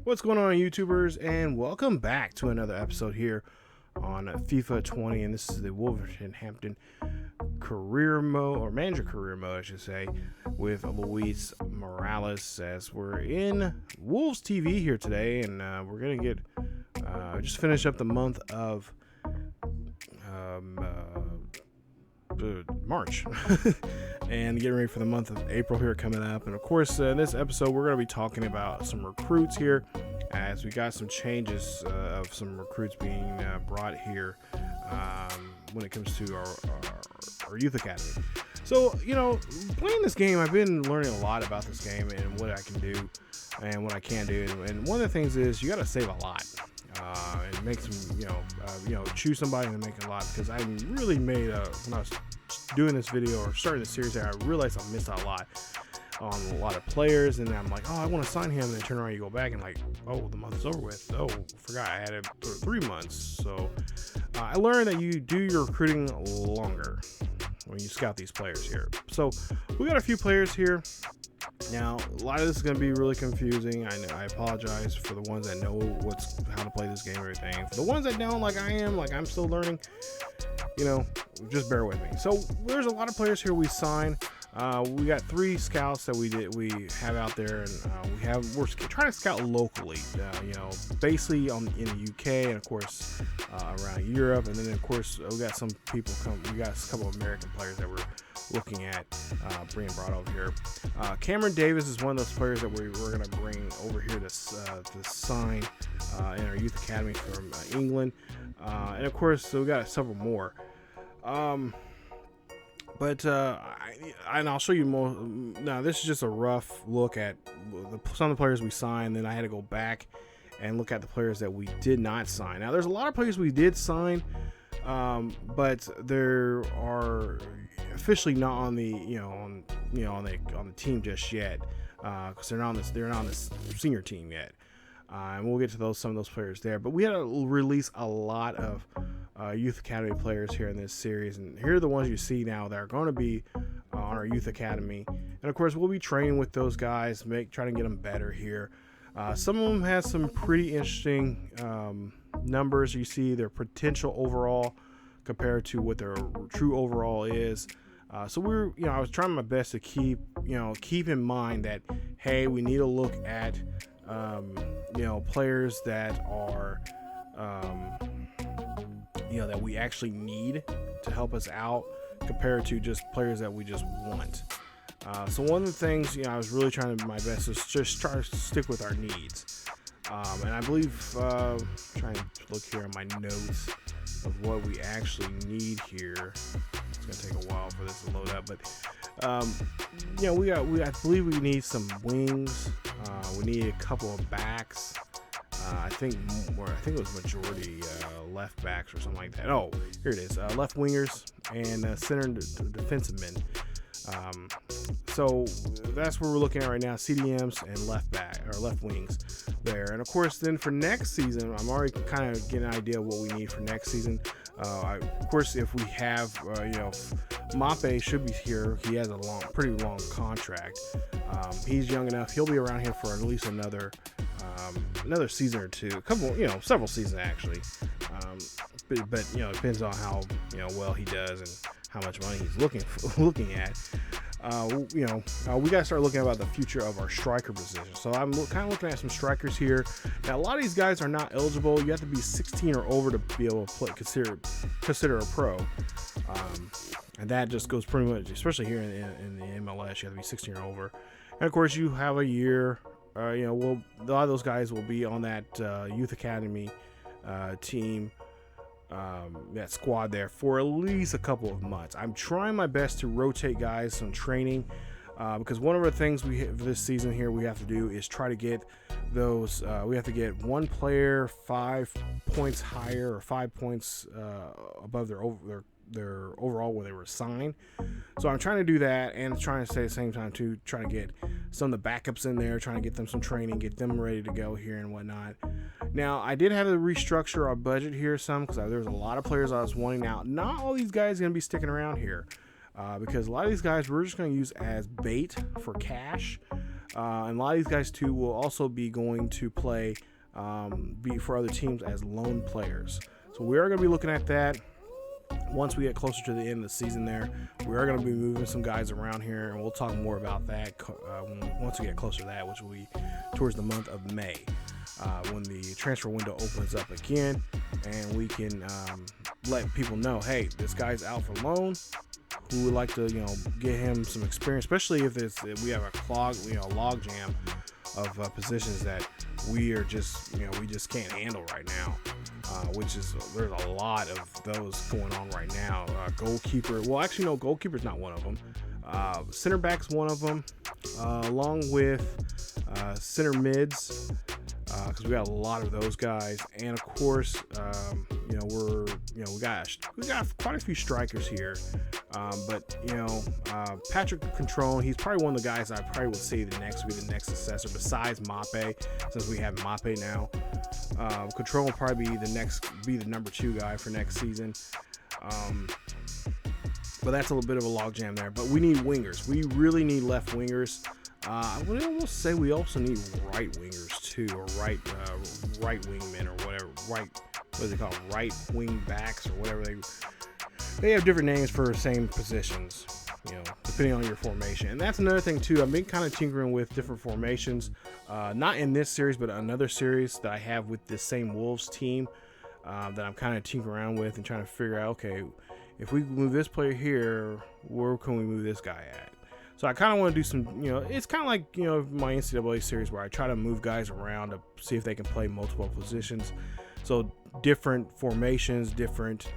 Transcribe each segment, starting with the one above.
What's going on, YouTubers, and welcome back to another episode here on FIFA 20, and this is the Wolverhampton career mode, or manager career mode, I should say, with Luis Morales, as we're in Wolves TV here today, and we're going to get, just finish up the month of March and getting ready for the month of April here coming up. And of course, in this episode we're going to be talking about some recruits here, as we got some changes of some recruits being brought here when it comes to our youth academy. So, you know, playing this game, I've been learning a lot about this game and what I can do and what I can't do. And one of the things is you got to save a lot. And make some, choose somebody and make a lot, because I really made when I was doing this video or starting this series there, I realized I missed out a lot on a lot of players, and I'm like, oh, I want to sign him, and then turn around, you go back and like, oh, the month's over with. Oh, forgot I had it for 3 months. So I learned that you do your recruiting longer when you scout these players here. So we got a few players here. Now, a lot of this is going to be really confusing. I apologize for the ones that know how to play this game and everything. For the ones that don't, like I'm still learning, just bear with me. So there's a lot of players here we sign. We got 3 scouts that we have out there, and we're trying to scout locally, basically in the UK, and of course around Europe, and then of course we got some people we got a couple of American players that we're looking at being brought over here. Cameron Davis is one of those players that we're going to bring over here to sign in our youth academy from England, and of course, so we got several more. But I'll show you more. Now, this is just a rough look at some of the players we signed. Then I had to go back and look at the players that we did not sign. Now, there's a lot of players we did sign, but there are officially not on the on the team just yet, because they're not on this senior team yet. And we'll get to some of those players there. But we had to release a lot of youth academy players here in this series, and here are the ones you see now that are going to be on our youth academy. And of course, we'll be training with those guys, trying to get them better here. Some of them have some pretty interesting numbers. You see their potential overall compared to what their true overall is. So I was trying my best to keep in mind that, hey, we need to look at players that are that we actually need to help us out, compared to just players that we just want. So one of the things I was really trying my best is just try to stick with our needs, and I believe trying to look here on my notes of what we actually need here. It's gonna take a while for this to load up, but I believe we need some wings. We need a couple of backs. I think it was majority left backs or something like that. Oh, here it is. Left wingers and center defensive men. So that's what we're looking at right now: CDMs and left wings there. And of course, then for next season, I'm already kind of getting an idea of what we need for next season. Of course, if we have, Mape should be here. He has a pretty long contract. He's young enough. He'll be around here for at least another season or two. Several seasons actually. But it depends on how well he does and how much money he's looking at. We got to start looking about the future of our striker position. So I'm kind of looking at some strikers here. Now, a lot of these guys are not eligible. You have to be 16 or over to be able to consider a pro. And that just goes pretty much, especially here in the MLS, you have to be 16 or over. And of course, you have a year. A lot of those guys will be on that youth academy team. That squad there for at least a couple of months. I'm trying my best to rotate guys on training, because one of the things we have this season here we have to do is try to get those. We have to get one player 5 points higher, or 5 points above their overall when they were signed. So I'm trying to do that, and trying to stay at the same time to try to get some of the backups in there, trying to get them some training, get them ready to go here and whatnot. Now, I did have to restructure our budget here some, because there's a lot of players I was wanting out. Not all these guys are going to be sticking around here, because a lot of these guys we're just going to use as bait for cash. And a lot of these guys too will also be going to play, be for other teams as loan players. So we are going to be looking at that once we get closer to the end of the season there. We are going to be moving some guys around here, and we'll talk more about that once we get closer to that, which will be towards the month of May, when the transfer window opens up again, and we can let people know, hey, this guy's out for loan. Who would like to, get him some experience, especially if we have a log jam of positions that we are just, we just can't handle right now. Which is, there's a lot of those going on right now. Goalkeeper, well, actually, no, goalkeeper's not one of them. Center back's one of them, along with center mids, because we got a lot of those guys, and of course, we got quite a few strikers here. But Patrick Controne, he's probably one of the guys I probably would say the next successor besides Mape, since we have Mape now. Control will probably be the number 2 guy for next season. But that's a little bit of a logjam there. But we need wingers. We really need left wingers. I would almost say we also need right wingers too, or right wingmen, or whatever. What do they call them? Right wing backs, or whatever they have different names for the same positions, depending on your formation. And that's another thing too. I've been kind of tinkering with different formations, not in this series, but another series that I have with this same Wolves team, that I'm kind of tinkering around with and trying to figure out, okay, if we move this player here, where can we move this guy at? So I kind of want to do some, it's kind of like, my NCAA series where I try to move guys around to see if they can play multiple positions. So different formations, different,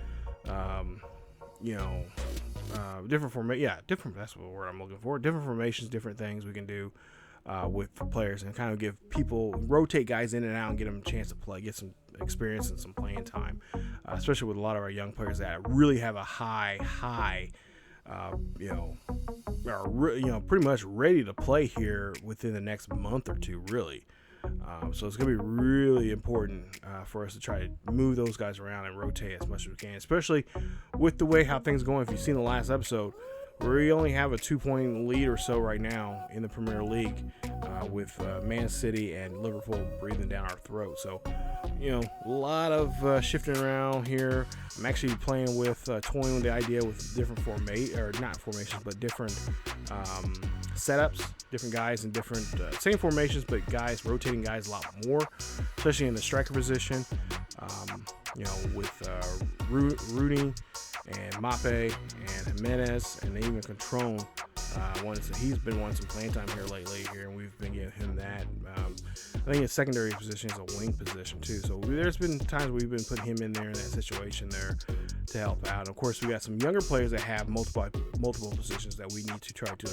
different, that's the word I'm looking for. Different formations, different things we can do with players, and kind of give people, rotate guys in and out and get them a chance to play, get some experience and some playing time, especially with a lot of our young players that really have a high, are pretty much ready to play here within the next month or two, really. So it's going to be really important for us to try to move those guys around and rotate as much as we can, especially with the way how things are going. If you've seen the last episode, we only have a 2-point lead or so right now in the Premier League, with Man City and Liverpool breathing down our throat. So, a lot of shifting around here. I'm actually playing with, toying with the idea with different different setups, different guys in different, same formations, but rotating guys a lot more, especially in the striker position, with Rooney and Mape and Jimenez, and even Controne. He's been wanting some playing time here lately, and we've been giving him that. I think his secondary position is a wing position too. So there's been times we've been putting him in there in that situation there to help out. And of course, we got some younger players that have multiple positions that we need to try to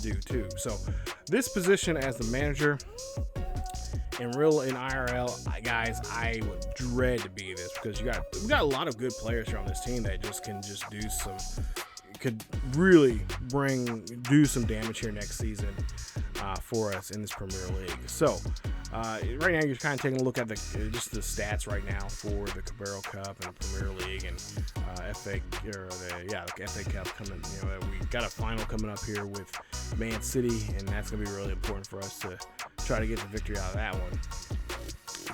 do too. So this position as the manager, in IRL, guys, I would dread to be this, because we got a lot of good players here on this team that could really do some damage here next season for us in this Premier League. So right now you're kind of taking a look at the stats right now for the Carabao Cup and Premier League and the FA Cup coming. We got a final coming up here with Man City, and that's going to be really important for us to try to get the victory out of that one.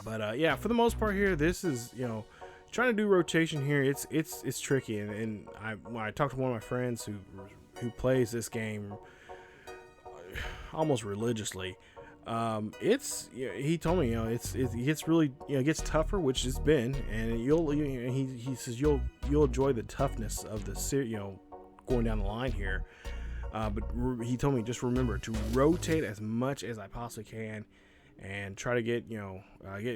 But for the most part here, this is trying to do rotation here. It's tricky, and when I talked to one of my friends who plays this game almost religiously, he told me it gets really it gets tougher, which it's been, and he says you'll enjoy the toughness of the going down the line here. But he told me just remember to rotate as much as I possibly can, and try to get a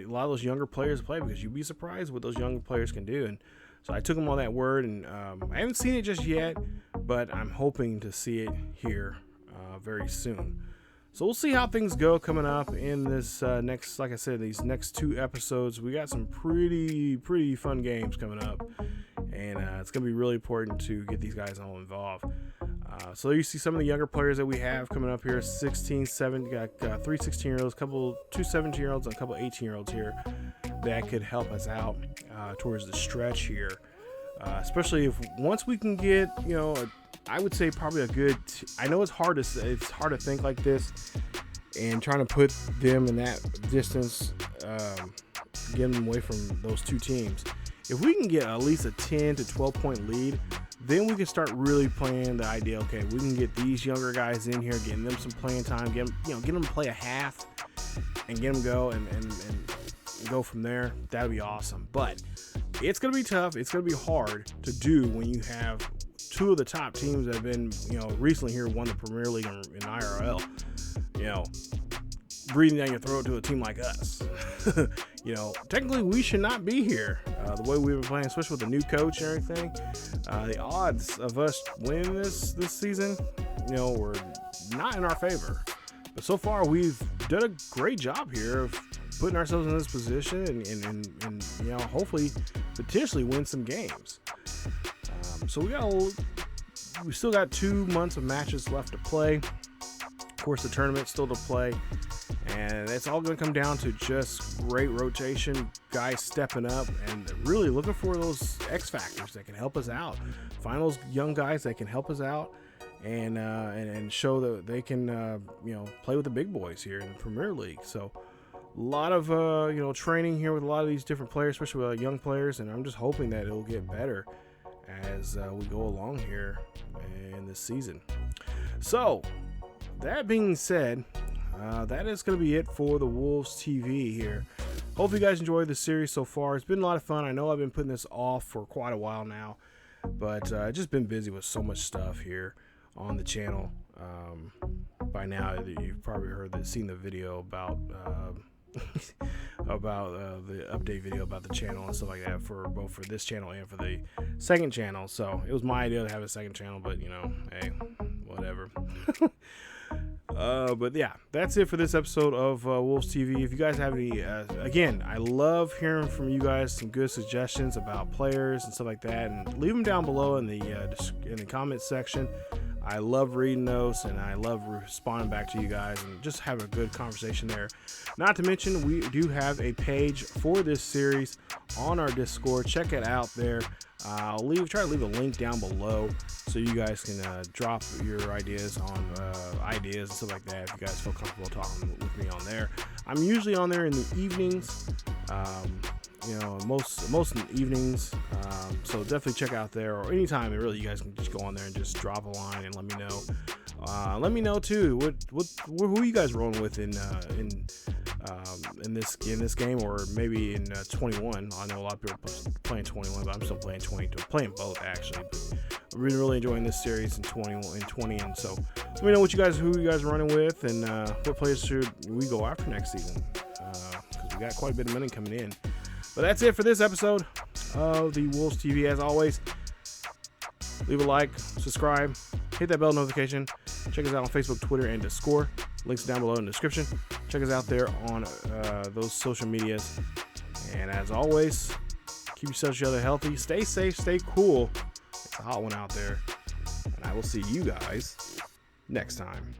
lot of those younger players to play, because you'd be surprised what those younger players can do. And so I took him on that word, and I haven't seen it just yet, but I'm hoping to see it here very soon. So we'll see how things go coming up in this like I said, these next 2 episodes. We got some pretty fun games coming up, and it's going to be really important to get these guys all involved. So you see some of the younger players that we have coming up here, 16, 7, got 3 16-year-olds, 2 17-year-olds, and a couple 18-year-olds here that could help us out towards the stretch here. Especially once we can get, I would say probably a good. I know it's hard to think like this, and trying to put them in that distance, getting them away from those two teams. If we can get at least a 10 to 12 point lead, then we can start really playing the idea. Okay, we can get these younger guys in here, getting them some playing time, get them to play a half, and get them go and go from there. That'd be awesome. But it's gonna be tough. It's gonna be hard to do when you have two of the top teams that have been, recently here won the Premier League in IRL. Breathing down your throat to a team like us. Technically we should not be here. The way we've been playing, especially with the new coach and everything, the odds of us winning this season, were not in our favor. But so far we've done a great job here of putting ourselves in this position and hopefully potentially win some games. So we still got 2 months of matches left to play. Of course, the tournament's still to play, and it's all going to come down to just great rotation, guys stepping up, and really looking for those X factors that can help us out. Find those young guys that can help us out, and show that they can play with the big boys here in the Premier League. So a lot of training here with a lot of these different players, especially with young players, and I'm just hoping that it'll get better as we go along here in this season. So that being said, that is going to be it for the Wolves TV here. Hopefully you guys enjoyed the series so far. It's been a lot of fun. I know I've been putting this off for quite a while now, but I've just been busy with so much stuff here on the channel. By now you've probably seen the video about the update video about the channel and stuff like that, for both for this channel and for the second channel. So it was my idea to have a second channel, but hey, whatever. But yeah, that's it for this episode of Wolves TV. If you guys have any, again, I love hearing from you guys some good suggestions about players and stuff like that, and leave them down below in the comments section. I love reading those, and I love responding back to you guys and just have a good conversation there. Not to mention, we do have a page for this series on our Discord. Check it out there. I'll try to leave a link down below so you guys can drop your ideas on ideas and stuff like that. If you guys feel comfortable talking with me on there, I'm usually on there in the evenings. Most in the evenings. So definitely check out there, or anytime really, you guys can just go on there and just drop a line and let me know. Let me know too who you guys rolling with in this game, or maybe in 21. I know a lot of people are playing 21, but I'm still playing 22. I'm playing both actually, but I'm really enjoying this series in 20, and so let me know who you guys are running with, and what players should we go after next season, because we got quite a bit of money coming in. But that's it for this episode of the Wolves TV. As always, leave a like, subscribe, hit that bell notification. Check us out on Facebook, Twitter, and Discord. Links down below in the description. Check us out there on those social medias. And as always, keep each other healthy. Stay safe, stay cool. It's a hot one out there. And I will see you guys next time.